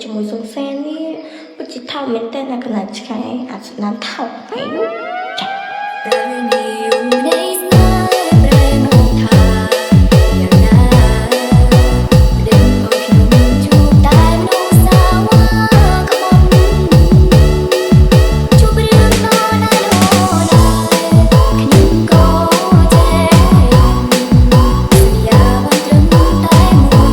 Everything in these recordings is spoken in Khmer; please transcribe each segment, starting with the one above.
ជាមួយសុងសែននេះពិតជាថោកមែនតើណាកណាត់ឆ្កែអាចស្ដាប់ថោកហើយនោះចា៎រឿងនេះយំនៃស្នេហ៍ប្រែមកថាយ៉ាងណាដេញអូនខ្ញុំជួបតែមនុស្សសាវ៉ាក្បត់ជួបរឿងណោណាខ្ញុំក៏ចេះយ៉ាបានត្រឹមតែមួយ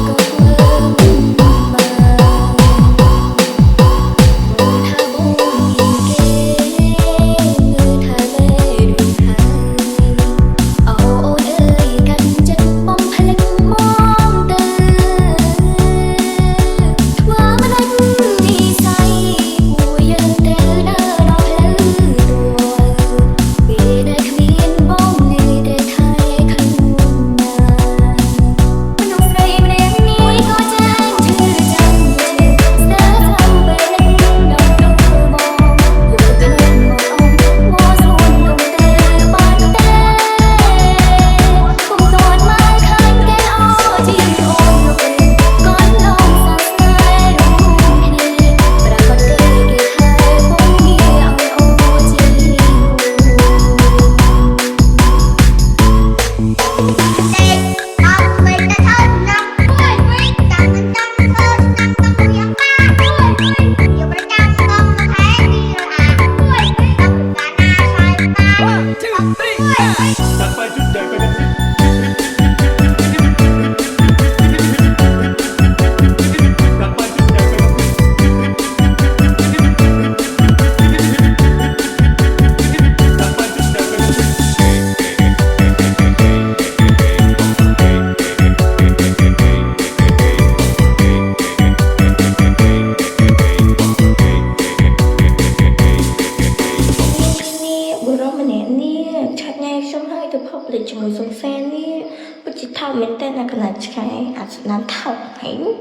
ក៏ធ្វើpublic ជាមួយសុងសែននេះពិតជាថោកមែនតើណាកណាត់ឆ្កែអាចស្ដាប់ថោកហើយនោះ